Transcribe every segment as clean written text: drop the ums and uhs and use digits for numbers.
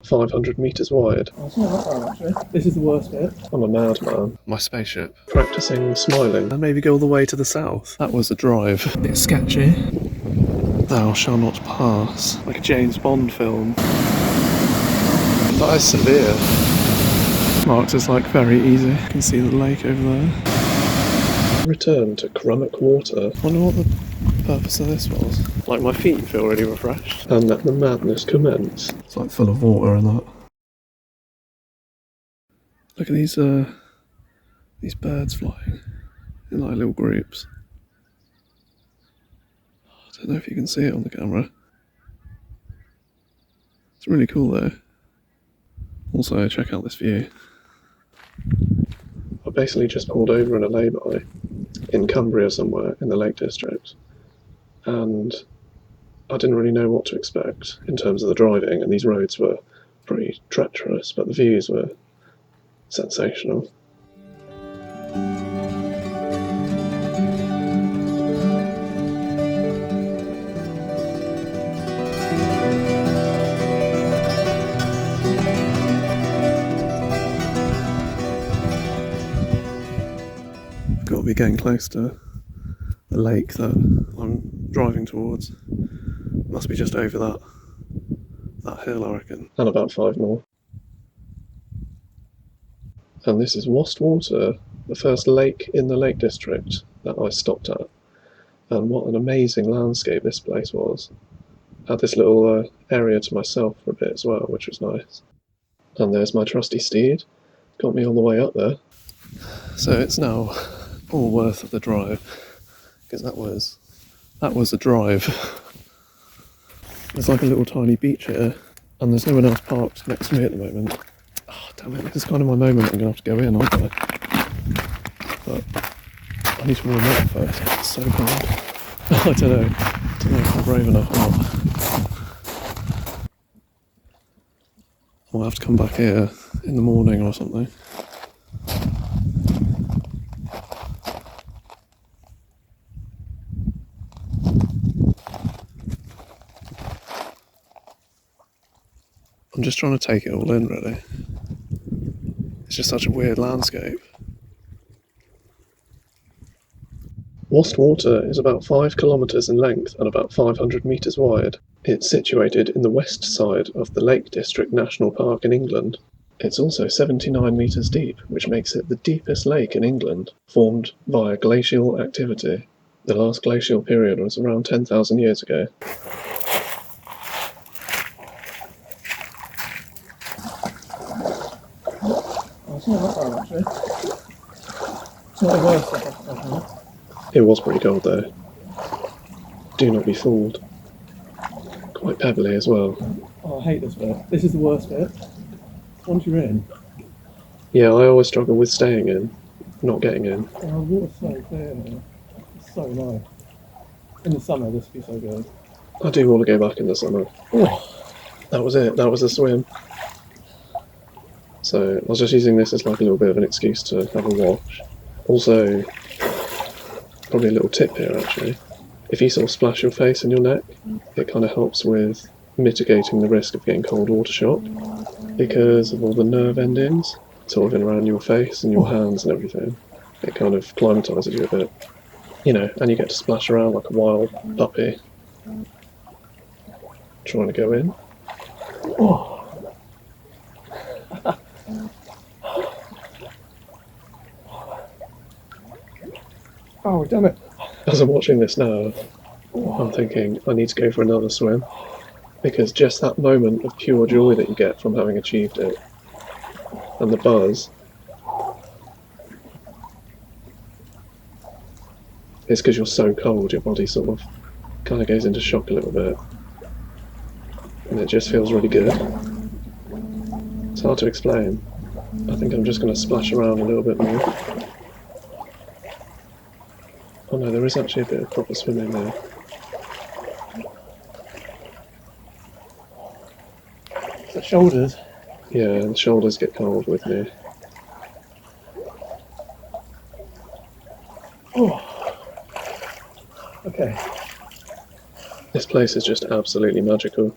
500 metres wide. Oh, it's not that bad actually. This is the worst bit. I'm a madman. My spaceship. Practising smiling. And maybe go all the way to the south. That was the drive. A bit sketchy. Thou shalt not pass. Like a James Bond film. That is severe. Marked as like very easy. You can see the lake over there. Return to Crummock Water. Wonder what the purpose of this was. Like my feet feel really refreshed. And let the madness commence. It's like full of water and that. Look at these birds flying in like little groups. I don't know if you can see it on the camera. It's really cool though. Also, check out this view. I basically just pulled over in a lay-by in Cumbria somewhere in the Lake District, and I didn't really know what to expect in terms of the driving, and these roads were pretty treacherous, but the views were sensational. Got to be getting close to the lake that I'm driving towards. Must be just over that hill, I reckon. And about 5 more. And this is Wast Water, the first lake in the Lake District that I stopped at. And what an amazing landscape this place was. Had this little area to myself for a bit as well, which was nice. And there's my trusty steed. Got me all the way up there. So it's now all worth the drive, because that was the drive. There's like a little tiny beach here, and there's no one else parked next to me at the moment. Oh, damn it, this is kind of my moment. I'm going to have to go in, aren't I? But I need to warm up first. It's so cold. I don't know if I'm brave enough or not. I'll have to come back here in the morning or something. I'm just trying to take it all in, really. It's just such a weird landscape. Wast Water is about 5 kilometres in length and about 500 metres wide. It's situated in the west side of the Lake District National Park in England. It's also 79 metres deep, which makes it the deepest lake in England, formed via glacial activity. The last glacial period was around 10,000 years ago. Oh, it's not that bad actually. It's not the worst I've had. It was pretty cold though. Do not be fooled. Quite pebbly as well. Oh, I hate this bit. This is the worst bit. Once you're in. Yeah, I always struggle with staying in, not getting in. Oh, the water's so clear here. It's so nice. In the summer this would be so good. I do want to go back in the summer. Oh, That was it, that was the swim. So I was just using this as like a little bit of an excuse to have a wash. Also, probably a little tip here actually. If you sort of splash your face and your neck, it kind of helps with mitigating the risk of getting cold water shock because of all the nerve endings sort of in around your face and your hands and everything. It kind of climatises you a bit. You know, and you get to splash around like a wild puppy. Trying to go in. oh. Oh, damn it. As I'm watching this now, I'm thinking I need to go for another swim, because just that moment of pure joy that you get from having achieved it, and the buzz, it's because you're so cold, your body sort of kind of goes into shock a little bit, and it just feels really good. It's hard to explain. I think I'm just going to splash around a little bit more. Oh no, there is actually a bit of proper swimming there. The shoulders. Yeah, the shoulders get cold with me. Oh. Okay. This place is just absolutely magical.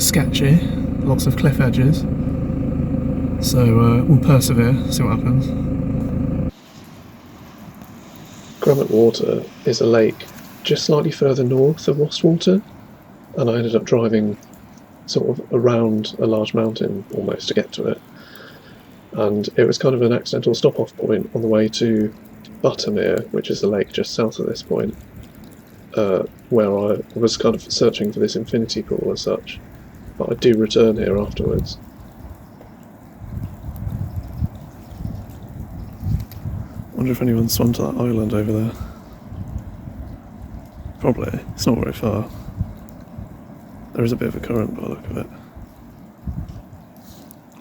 bit sketchy, lots of cliff edges. So we'll persevere, see what happens. Crummock Water is a lake just slightly further north of Wast Water, and I ended up driving sort of around a large mountain almost to get to it. And it was kind of an accidental stop-off point on the way to Buttermere, which is the lake just south of this point, where I was kind of searching for this infinity pool as such. But I do return here afterwards. Wonder if anyone swam to that island over there. Probably. It's not very far. There is a bit of a current by the look of it.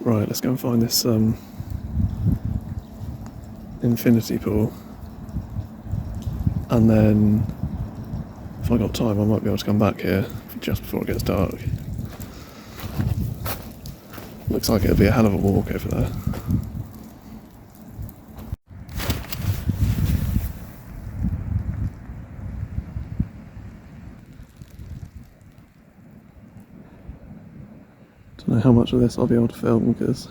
Right, let's go and find this infinity pool. And then, if I got time, I might be able to come back here just before it gets dark. Looks like it'll be a hell of a walk over there. Don't know how much of this I'll be able to film because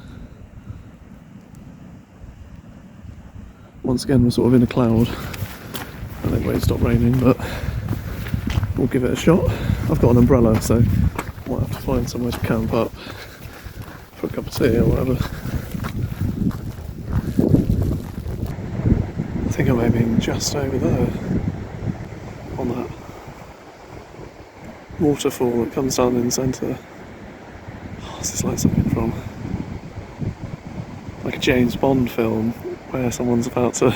once again we're sort of in a cloud. I think it stopped raining, but we'll give it a shot. I've got an umbrella, so I might have to find somewhere to camp up for a cup of tea or whatever. I think I'm aiming just over there on that waterfall that comes down in the centre. What's this like something from? Like a James Bond film where someone's about to,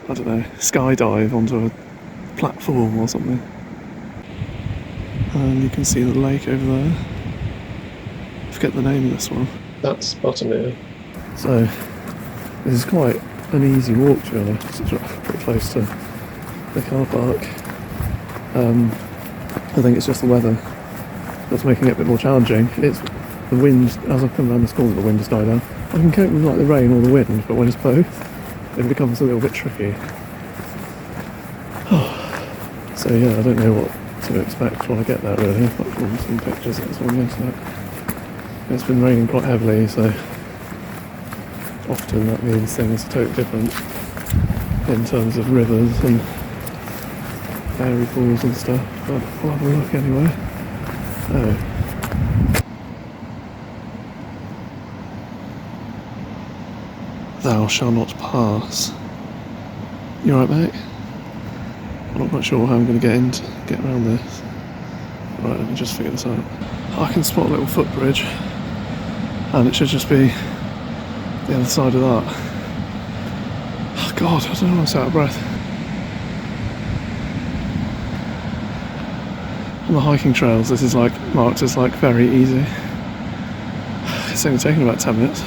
I don't know, skydive onto a platform or something. And you can see the lake over there. I forget the name of this one. That's Buttermere. So, this is quite an easy walk to be honest. It's pretty close to the car park. I think it's just the weather that's making it a bit more challenging. It's the wind, as I come around this corner, the wind has died down. I can cope with like the rain or the wind, but when it's both, it becomes a little bit tricky. So yeah, I don't know what to expect when I get there really, apart from some pictures that's on the internet. It's been raining quite heavily, so often that means things are totally different in terms of rivers and fairy pools and stuff, but I'll have a look anyway. Oh. Thou shalt not pass. You alright, mate? I'm not quite sure how I'm going to get around this. Right, let me just figure this out. I can spot a little footbridge, and it should just be the other side of that. Oh God, I don't know, I'm so out of breath. On the hiking trails, this is like marked as like very easy. It's only taken about 10 minutes.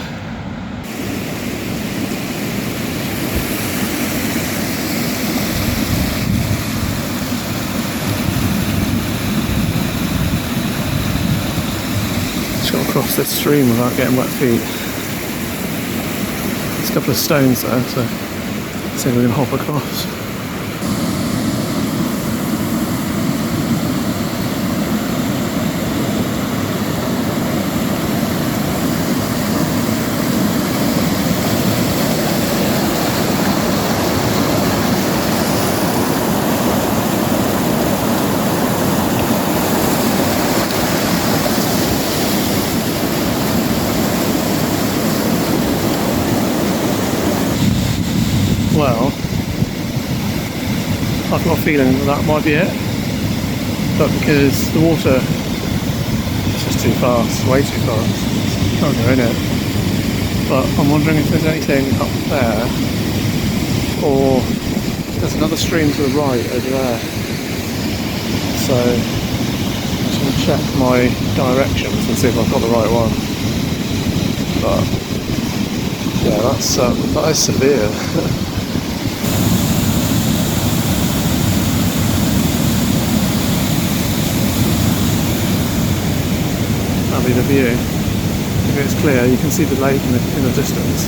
Just got to cross this stream without getting wet feet. There's a couple of stones there, so let's see if we can hop across. Well, I've got a feeling that might be it, but because the water is just too fast, way too fast, can't go in it. But I'm wondering if there's anything up there, or there's another stream to the right over there. So I'm just going to check my directions and see if I've got the right one. But yeah, that is severe. The view. If it's clear, you can see the lake in the distance.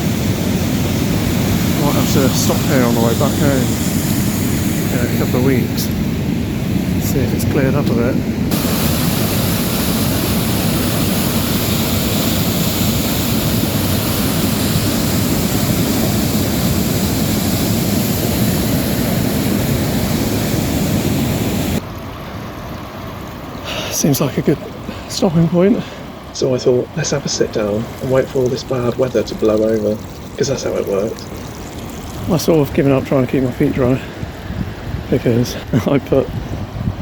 Might have to stop here on the way back home in a couple of weeks. See if it's cleared up a bit. Seems like a good stopping point. So I thought, let's have a sit down and wait for all this bad weather to blow over, because that's how it works. I sort of given up trying to keep my feet dry because I put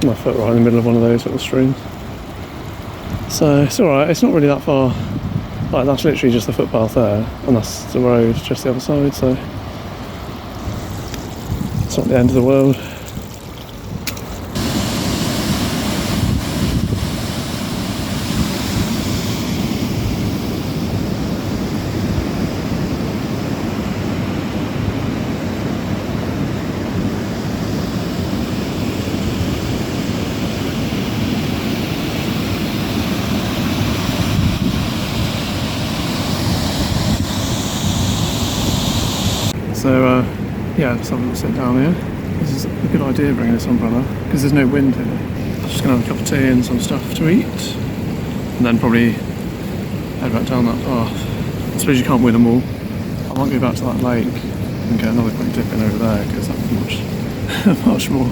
my foot right in the middle of one of those little streams. So it's alright, it's not really that far. Like, that's literally just the footpath there, and that's the road just the other side, so it's not the end of the world. So yeah, just having a sit down here. This is a good idea bringing this umbrella because there's no wind here. Just gonna have a cup of tea and some stuff to eat, and then probably head back down that path. I suppose you can't win them all. I might go back to that lake and get another quick dip in over there because that's much more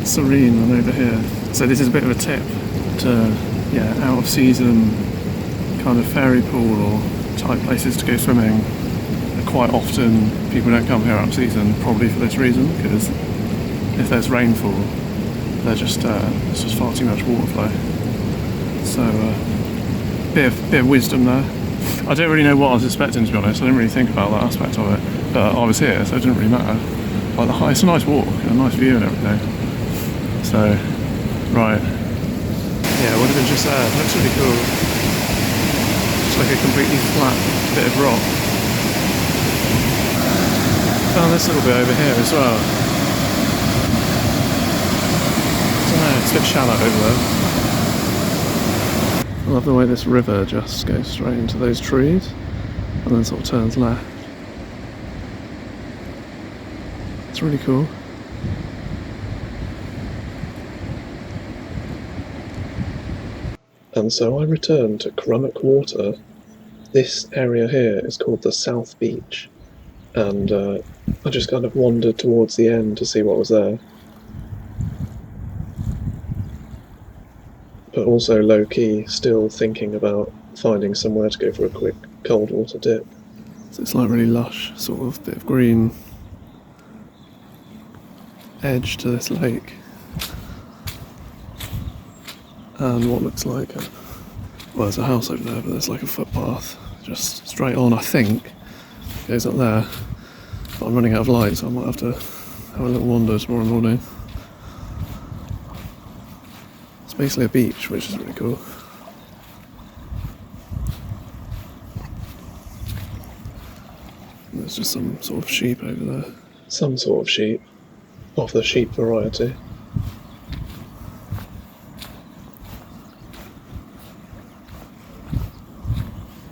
serene than over here. So this is a bit of a tip to out of season kind of fairy pool or type places to go swimming. Quite often people don't come here out of season, probably for this reason, because if there's rainfall, there's just far too much water flow. So bit of wisdom there. I don't really know what I was expecting, to be honest. I didn't really think about that aspect of it, but I was here, so it didn't really matter. Like it's a nice walk, a nice view and everything. So right, yeah, what have been just there? It looks really cool. It's like a completely flat bit of rock. Found this little bit over here as well. I don't know, it's a bit shallow over there. I love the way this river just goes straight into those trees and then sort of turns left. It's really cool. And so I returned to Crummock Water. This area here is called the South Beach, and I just kind of wandered towards the end to see what was there. But also low-key, still thinking about finding somewhere to go for a quick cold water dip. So it's like really lush, sort of bit of green edge to this lake. And what looks like well, there's a house over there, but there's like a footpath just straight on, I think. Goes up there. But I'm running out of light, so I might have to have a little wander tomorrow morning. It's basically a beach, which is really cool. There's just some sort of sheep over there. Some sort of sheep. Of the sheep variety.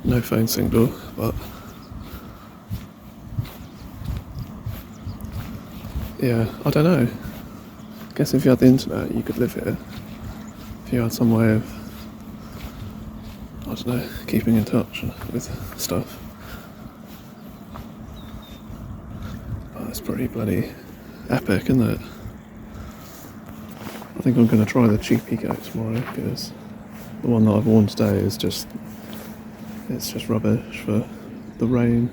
No phone signal, but yeah, I don't know. I guess if you had the internet, you could live here. If you had some way of, I don't know, keeping in touch with stuff. But it's pretty bloody epic, isn't it? I think I'm going to try the cheapy goat tomorrow, because the one that I've worn today is it's just rubbish for the rain.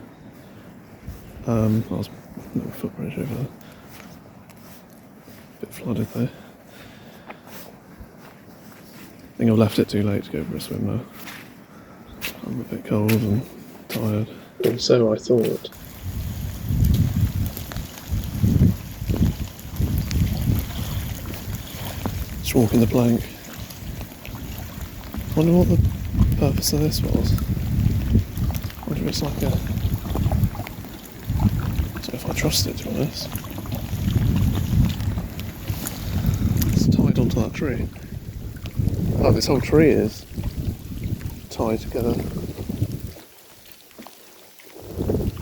I was a little footbridge over there. Bit flooded though. I think I've left it too late to go for a swim now. I'm a bit cold and tired. And so I thought. Just walking the plank. Wonder what the purpose of this was. Wonder if it's like a... I don't know if I trust it, to be honest. It's tied onto that tree. Like this whole tree is tied together. I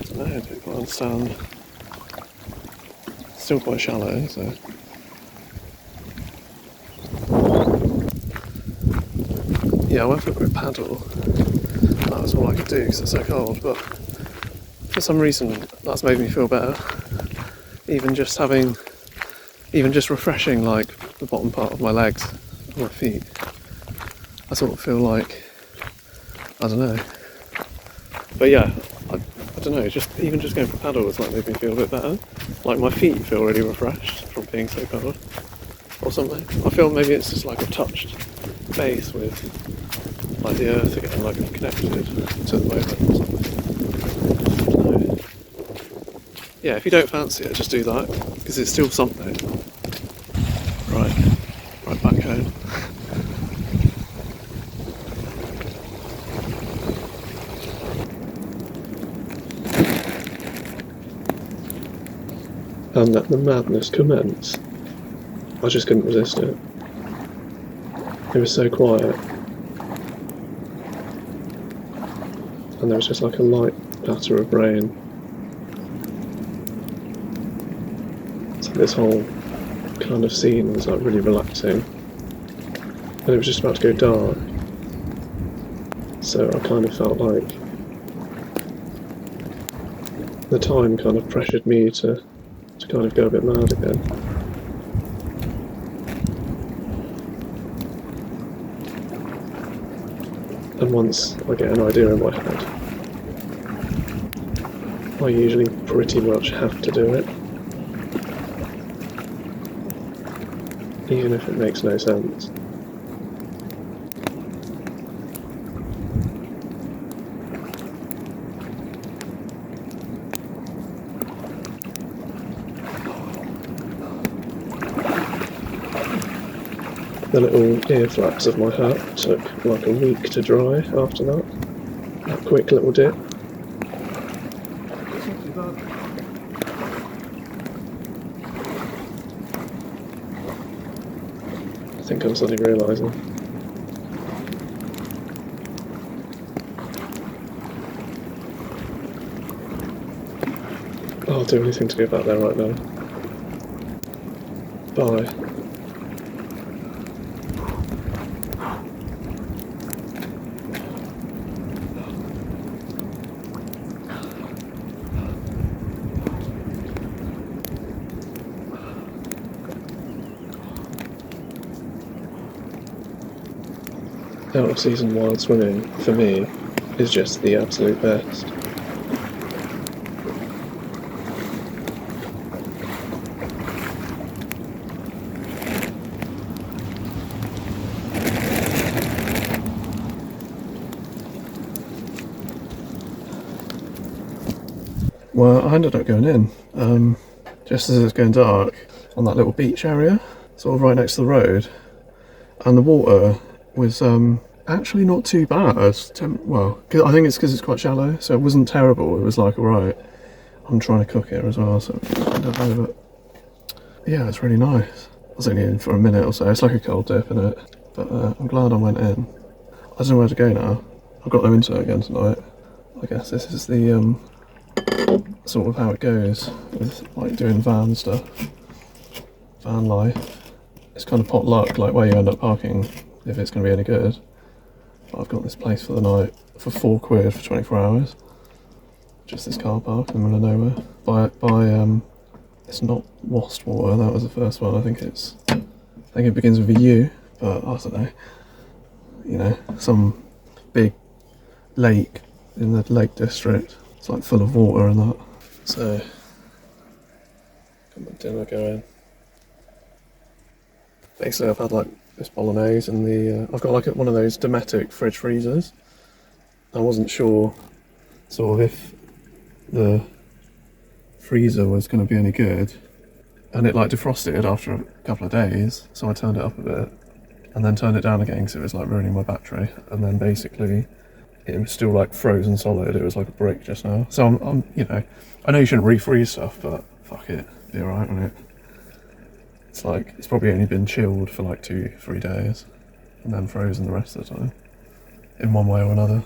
don't know, I don't quite understand. It's still quite shallow, so... Yeah, I went for a quick paddle. That was all I could do because it's so cold, but for some reason that's made me feel better. Even just refreshing like the bottom part of my legs and my feet I sort of feel like, I don't know. But yeah, I don't know, just even just going for paddles like made me feel a bit better. Like my feet feel really refreshed from being so cold or something. I feel maybe it's just like I've touched base with like the earth again, like I'm connected to the moment or something. So, yeah, if you don't fancy it, just do that, because it's still something. Right back home. And let the madness commence. I just couldn't resist it. It was so quiet. And there was just like a light patter of rain. So this whole kind of scene was like really relaxing. And it was just about to go dark. So I kind of felt like the time kind of pressured me to kind of go a bit mad again. And once I get an idea in my head, I usually pretty much have to do it, even if it makes no sense. The little ear flaps of my hat took like a week to dry after that. That quick little dip. It's not too bad. I think I'm suddenly realising. I'll do anything to go back there right now. Bye. Out of season wild swimming, for me, is just the absolute best. Well, I ended up going in, just as it was going dark, on that little beach area, sort of right next to the road, and the water was actually not too bad. Well, I think it's because it's quite shallow, so it wasn't terrible. It was like, alright, I'm trying to cook here as well, so I don't know, but yeah, it's really nice. I was only in for a minute or so. It's like a cold dip in it, but I'm glad I went in. I don't know where to go now. I've got no internet again tonight. I guess this is the sort of how it goes with like doing van stuff, van life. It's kind of pot luck, like where you end up parking if it's going to be any good. But I've got this place for the night for £4 for 24 hours. Just this car park in the middle of nowhere. By it's not Wast Water. That was the first one. I think it begins with a U, but I don't know. You know, some big lake in the Lake District. It's like full of water and that. So, got my dinner going. Basically, I've had like this bolognese and I've got like one of those Dometic fridge freezers. I wasn't sure sort of if the freezer was going to be any good, and it like defrosted after a couple of days, so I turned it up a bit and then turned it down again because it was like ruining my battery, and then basically it was still like frozen solid. It was like a brick just now. So I'm you know, I know you shouldn't refreeze stuff, but fuck it, be alright on it. It's like, it's probably only been chilled for like 2-3 days and then frozen the rest of the time, in one way or another.